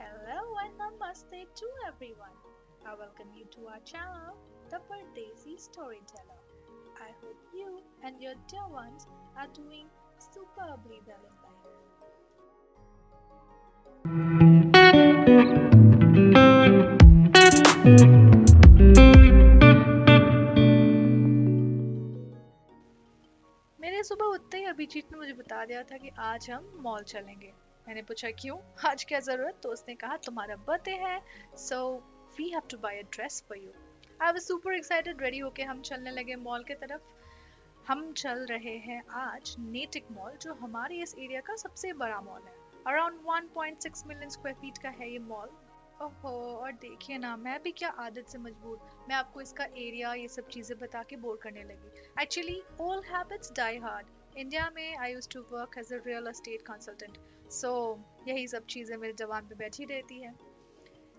Hello and namaste to everyone. I welcome you to our channel, The Pardesi Storyteller. I hope you and your dear ones are doing superbly well in life. मेरे सुबह उठते ही अभिजीत ने मुझे बता दिया था कि आज हम मॉल चलेंगे। मैंने पूछा क्यों, आज क्या जरूरत? तो उसने कहा तुम्हारा बर्थडे है, so we have to buy a dress for you. I was super excited. Ready होके हम चलने लगे मॉल की तरफ। हम चल रहे हैं आज नेटिक मॉल, जो हमारे इस एरिया का सबसे बड़ा मॉल है। अराउंड 1.6 मिलियन स्क्वायर फीट का है ये मॉल। ओहो, और देखिए ना, मैं भी क्या आदत से मजबूर, मैं आपको इसका एरिया ये सब चीज़ें बता के बोर करने लगी। Actually old habits die hard. India में I used to work as a real estate consultant, so यही सब चीज़ें मेरे जबान पे बैठी रहती है।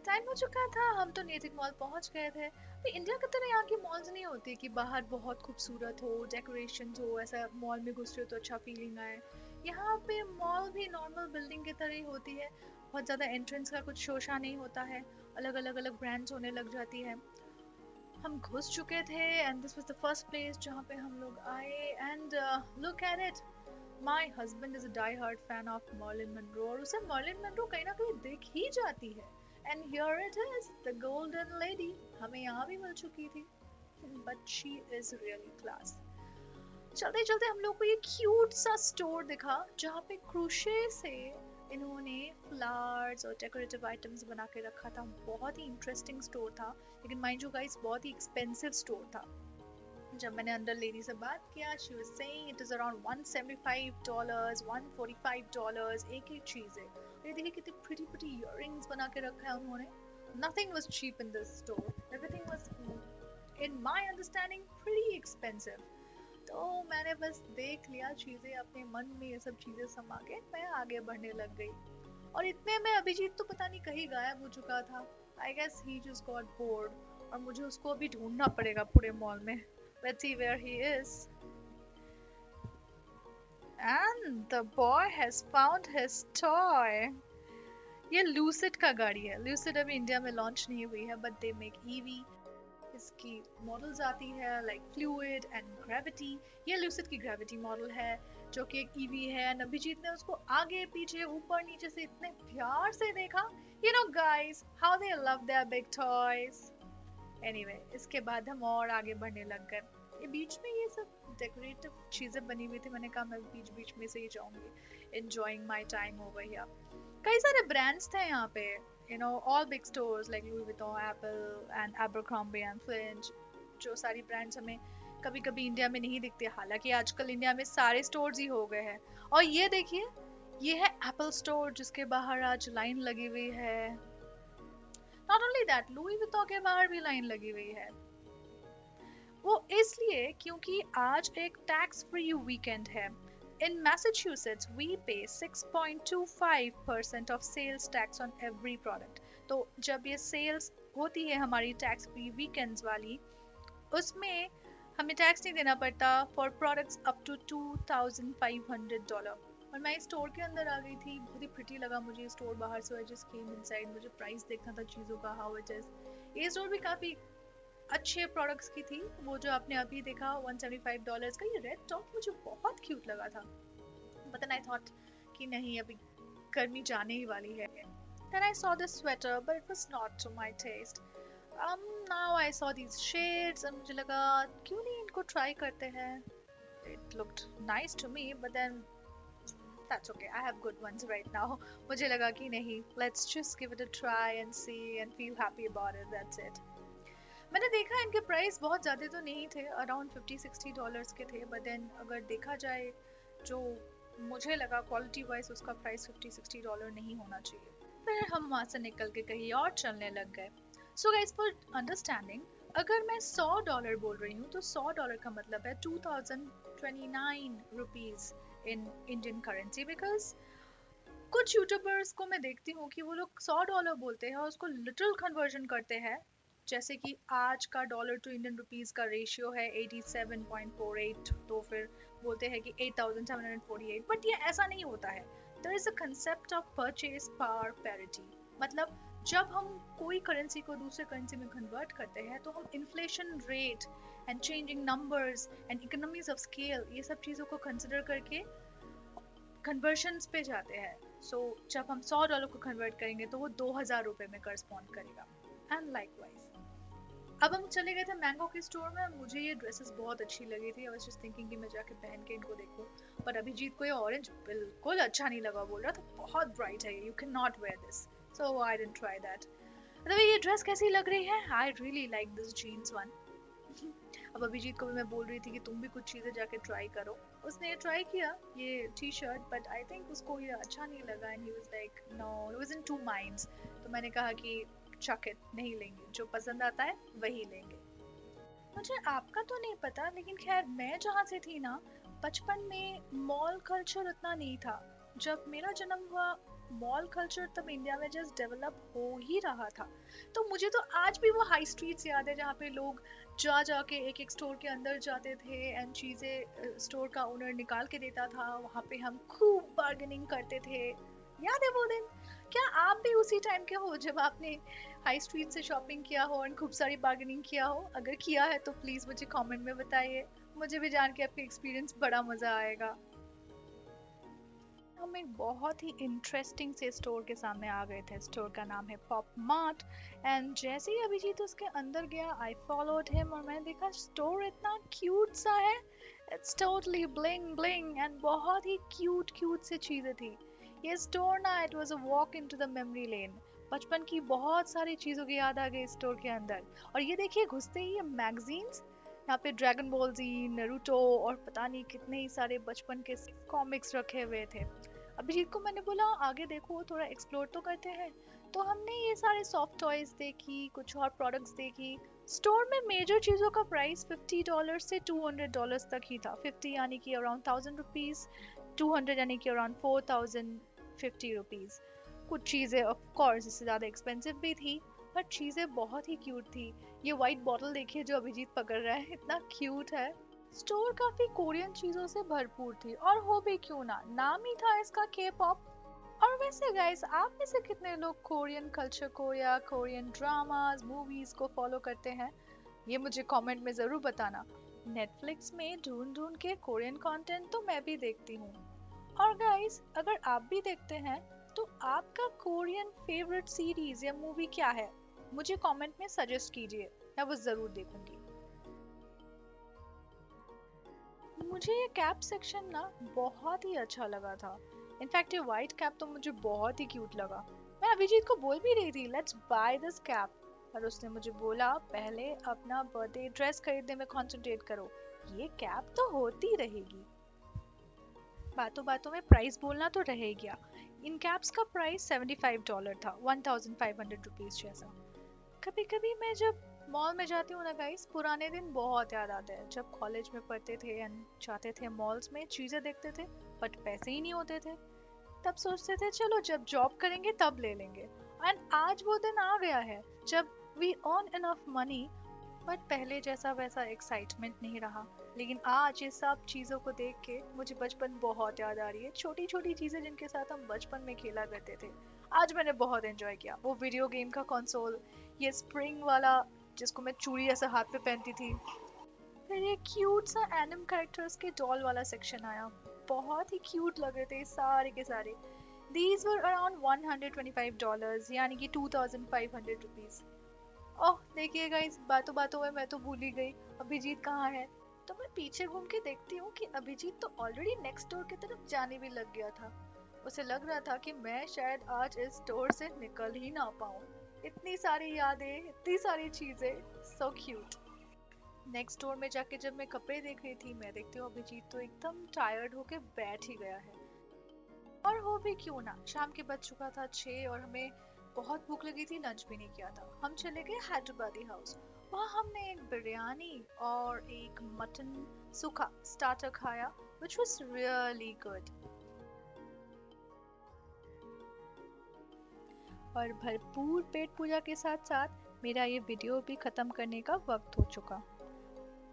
टाइम हो चुका था, हम तो नेटिक मॉल पहुंच गए थे। तो इंडिया की तरह यहाँ की मॉल्स नहीं होती कि बाहर बहुत खूबसूरत हो, डेकोरेशन हो, ऐसा मॉल में घुस रहे हो तो अच्छा फीलिंग आए। यहाँ पे मॉल भी नॉर्मल बिल्डिंग की तरह ही होती है। बहुत ज़्यादा एंट्रेंस का कुछ शोशा नहीं होता है। अलग अलग अलग ब्रांड्स होने लग जाती है। हम घुस चुके थे and this was the first place जहाँ पे हम लोग आए। And look at it, my husband is a die hard fan of Marilyn Monroe, और उसे मर्लिन मनरो कहीं ना कहीं दिख ही जाती है। And here it is, the golden lady. हमें यहाँ भी मिल चुकी थी, but she is really class. चलते चलते हम लोग को ये क्यूट सा स्टोर दिखा जहाँ पे क्रोशे से इन्होंने फ्लावर्स और डेकोरेटिव आइटम्स बना के रखा था। बहुत ही इंटरेस्टिंग स्टोर था, लेकिन माइंड यू गाइस बहुत ही एक्सपेंसिव स्टोर था। जब मैंने अंदर लेडी से बात किया, she was saying it is around $175, $145 एक एक चीज है। ये देखिए कितनी प्रिटी प्रिटी इयररिंग्स बना के रखा है उन्होंने। Nothing was cheap in this store, everything was in my understanding pretty expensive. तो मैंने बस देख लिया चीजें, अपने मन में ये सब चीजें समा के मैं आगे बढ़ने लग गई। और इतने में अभिजीत तो पता नहीं कहीं गायब हो चुका था। I guess he just got bored, और मुझे उसको अभी ढूंढना पड़ेगा पूरे मॉल में। Let's see where he is. And the boy has found his toy. ये लूसिड का गाड़ी है। लूसिड अभी इंडिया में लॉन्च नहीं हुई है, बट दे मेक ईवी। इसकी मॉडल्स आती है लाइक फ्लूइड एंड ग्रेविटी। ये लूसिड की ग्रेविटी मॉडल है, जो कि एक ईवी है। एंड अभिजीत ने उसको आगे पीछे ऊपर नीचे से इतने प्यार से देखा। You know guys, how they love their big toys. Anyway, इसके बाद हम और आगे बढ़ने लग गए। ये बीच में ये सब डेकोरेटिव चीजें बनी हुई थी। मैंने कहा मैं बीच बीच में से ही जाऊंगी, enjoying my time over here. कई सारे ब्रांड्स थे यहाँ पे, you know, all big stores like Louis Vuitton, Apple and Abercrombie and Fitch। जो सारी ब्रांड्स हमें कभी कभी इंडिया में नहीं दिखते, हालांकि आजकल इंडिया में सारे स्टोर्स ही हो गए हैं। और ये देखिए, ये है एप्पल स्टोर, जिसके बाहर आज लाइन लगी हुई है। Not only that, Louis Vuitton के बाहर भी लाइन लगी हुई है। वो इसलिए क्योंकि आज एक टैक्स फ्री वीकेंड है। In Massachusetts, we pay 6.25% of sales tax on every product। तो जब ये सेल्स होती है हमारी टैक्स फ्री वीकेंड्स वाली, उसमें हमें टैक्स नहीं देना पड़ता फॉर प्रोडक्ट्स अप टू $2,500। और मैं स्टोर के अंदर आ गई थी, बहुत ही प्रिटी लगा मुझे स्टोर बाहर से। आई जस्ट केम इनसाइड, मुझे प्राइस देखना था चीज़ों का, हाउ इट इज। ये स्टोर भी काफ़ी अच्छे प्रोडक्ट्स की थी। वो जो आपने अभी देखा $175 का ये रेड टॉप मुझे बहुत क्यूट लगा था। बट देन आई थॉट कि नहीं, अभी गर्मी जाने ही वाली है। Then I saw this sweater, but it was not to my taste. Now I saw these shades and मुझे लगा क्यों नहीं इनको try करते हैं। It looked nice to me, but then that's okay. I have good ones right now. मुझे लगा कि नहीं, let's just give it a try and see and feel happy about it. That's it. मैंने देखा इनके price बहुत ज़्यादा तो नहीं थे, अराउंड $50-60 के थे। बट देन अगर देखा जाए, जो मुझे लगा क्वालिटी वाइज, उसका प्राइस $50-60 नहीं होना चाहिए। फिर हम वहाँ से निकल के कहीं और चलने लग गए। सो गाइस, फॉर अंडरस्टैंडिंग, अगर मैं $100 बोल रही हूँ तो $100 का मतलब है 2029 rupees in Indian currency. Because कुछ यूट्यूबर्स को मैं देखती हूँ कि वो लोग $100 बोलते हैं और उसको लिटरल कन्वर्जन करते हैं। जैसे कि आज का डॉलर टू इंडियन रुपीस का रेशियो है 87.48, तो फिर बोलते हैं कि 8748। बट ये ऐसा नहीं होता है। There is a concept of purchase power parity. मतलब जब हम कोई करेंसी को दूसरे करेंसी में कन्वर्ट करते हैं तो हम inflation rate and changing numbers and economies of scale ये सब चीज़ों को कंसिडर करके कन्वर्शंस पे जाते हैं. सो जब हम $100 को कन्वर्ट करेंगे तो वो 2000 रुपए में करस्पॉन्ड करेगा. एंड लाइकवाइज अब हम चले गए थे मैंगो के स्टोर में. मुझे ये ड्रेसेस बहुत अच्छी लगी थी. आई वाज जस्ट थिंकिंग कि मैं जाके पहन के इनको देखूं, पर अभिजीत को ये ऑरेंज बिल्कुल अच्छा नहीं लगा. बोल रहा था बहुत ब्राइट है, you can not wear this. So I didn't try that. मतलब ये ड्रेस कैसी लग रही है? I really like this jeans one. अब अभिजीत को भी मैं बोल रही थी कि तुम भी कुछ चीज़ें जाके ट्राई करो. उसने ट्राई किया ये T shirt, but I think उसको ये अच्छा नहीं लगा and he was like no, he was in two minds. तो मैंने कहा कि चक इट, नहीं लेंगे, जो पसंद आता है वही लेंगे. मुझे आपका तो नहीं पता, लेकिन खैर मैं जहाँ से थी ना, बचपन में मॉल कल्चर उतना नहीं था. जब मेरा जन्म हुआ मॉल कल्चर तब इंडिया में जस्ट डेवलप हो ही रहा था. तो मुझे तो आज भी वो हाई स्ट्रीट्स याद है जहाँ पे लोग जा जाके एक एक स्टोर के अंदर जाते थे एंड चीज़ें स्टोर का ओनर निकाल के देता था. वहाँ पे हम खूब बार्गेनिंग करते थे. याद है वो दिन? क्या आप भी उसी टाइम के हो जब आपने हाई स्ट्रीट से शॉपिंग किया हो और खूब सारी बार्गेनिंग किया हो? अगर किया है तो प्लीज़ मुझे कमेंट में बताइए. मुझे भी जान के आपके एक्सपीरियंस बड़ा मज़ा आएगा. हम एक बहुत ही इंटरेस्टिंग से स्टोर के सामने आ गए थे. स्टोर का नाम है पॉप मार्ट. एंड जैसे ही अभिजीत उसके अंदर गया, आई फॉलोड हिम और मैंने देखा स्टोर इतना क्यूट सा है. It's totally bling bling and बहुत ही क्यूट क्यूट सी चीज़ें थी. ये स्टोर ना, it was a walk into the memory lane. बचपन की बहुत सारी चीज़ों की याद आ गई स्टोर के अंदर. और ये देखिए घुसते ही ये मैगजीन्स, यहाँ पे ड्रैगन बॉल जी, नारुतो और पता नहीं कितने ही सारे बचपन के कॉमिक्स रखे हुए थे. अभिजीत को मैंने बोला आगे देखो, थोड़ा एक्सप्लोर तो करते हैं. तो हमने ये सारे सॉफ्ट टॉयज देखी, कुछ और प्रोडक्ट्स देखी. स्टोर में मेजर चीज़ों का प्राइस $50 से $200 तक ही था. 50 यानी कि अराउंड ₹1000, 200 यानी कि अराउंड ₹4050. कुछ चीज़ें ऑफ कोर्स इससे ज़्यादा एक्सपेंसिव भी थी, बट चीज़ें बहुत ही क्यूट थी. ये वाइट बॉटल देखिए जो अभिजीत पकड़ रहा है, इतना क्यूट है. स्टोर काफी कोरियन चीजों से भरपूर थी, और हो भी क्यों ना, नाम ही था इसका के पॉप. और वैसे गाइस, आप में से कितने लोग कोरियन कल्चर को या कोरियन ड्रामास मूवीज को फॉलो करते हैं? ये मुझे कमेंट में जरूर बताना. नेटफ्लिक्स में ढूंढ ढूंढ के कोरियन कंटेंट तो मैं भी देखती हूँ. और गाइस, अगर आप भी देखते हैं तो आपका कोरियन फेवरेट सीरीज या मूवी क्या है? मुझे कमेंट में सजेस्ट कीजिए, मैं वो जरूर देखूंगी. मुझे ये कैप सेक्शन ना बहुत ही अच्छा लगा था. इनफैक्ट ये वाइट कैप तो मुझे बहुत ही क्यूट लगा. मैं अभिजीत को बोल भी रही थी लेट्स बाय दिस कैप, पर उसने मुझे बोला पहले अपना बर्थडे ड्रेस खरीदने में कंसंट्रेट करो, ये कैप तो होती रहेगी. बातों बातों में प्राइस बोलना तो रह ही गया. इन कैप्स का प्राइस $75 था, ₹1500 जैसा. कभी कभी मैं जब मॉल में जाती हूँ ना गाइस, पुराने दिन बहुत याद आते हैं जब कॉलेज में पढ़ते थे एंड जाते थे मॉल्स में, चीज़ें देखते थे बट पैसे ही नहीं होते थे. तब सोचते थे चलो जब जॉब करेंगे तब ले लेंगे. एंड आज वो दिन आ गया है जब we earn enough money, but पहले जैसा वैसा एक्साइटमेंट नहीं रहा. लेकिन आज ये सब चीज़ों को देख के मुझे बचपन बहुत याद आ रही है. छोटी छोटी चीज़ें जिनके साथ हम बचपन में खेला करते थे, आज मैंने बहुत एंजॉय किया. वो वीडियो गेम का कंसोल, ये स्प्रिंग वाला जिसको मैं चूड़ी ऐसा हाथ पे पहनती थी. फिर ये क्यूट सा एनिम कैरेक्टर्स के डॉल वाला सेक्शन आया. बहुत ही क्यूट लग रहे थे सारे के सारे. These were around $125 यानी कि ₹2500. ओह देखिए गाइस, बातों बातों में मैं तो भूल ही गई अभिजीत कहाँ है. तो मैं पीछे घूम के देखती हूँ कि अभिजीत तो ऑलरेडी नेक्स्ट डोर की तरफ जाने भी लग गया था. उसे लग रहा था कि मैं शायद आज इस डोर से निकल ही ना पाऊँ. इतनी सारी यादें, इतनी सारी चीजें, सो क्यूट. नेक्स्ट डोर में जाके जब मैं कपड़े देख रही थी, मैं देखती हूँ अभिजीत तो एकदम टायर्ड होके बैठ ही गया है. और हो भी क्यों ना, शाम के बज चुका था 6 और हमें बहुत भूख लगी थी, लंच भी नहीं किया था. हम चले गए हैदराबादी हाउस. वहाँ हमने एक बिरयानी और एक मटन सूखा स्टार्टर खाया, which was really good. और भरपूर पेट पूजा के साथ साथ मेरा ये वीडियो भी ख़त्म करने का वक्त हो चुका.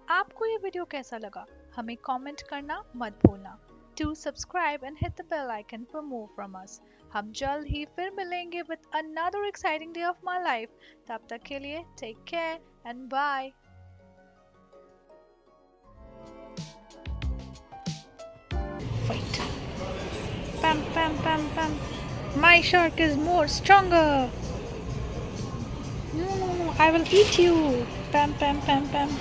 आपको ये वीडियो कैसा लगा हमें कमेंट करना मत भूलना. Do subscribe and hit the bell icon for more from us. हम जल्द ही फिर मिलेंगे with another exciting day of my life. तब तक के लिए take care and bye. Wait. Pam pam pam pam. My shark is more stronger. No, I will eat you. Pam pam pam pam.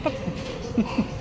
Touch.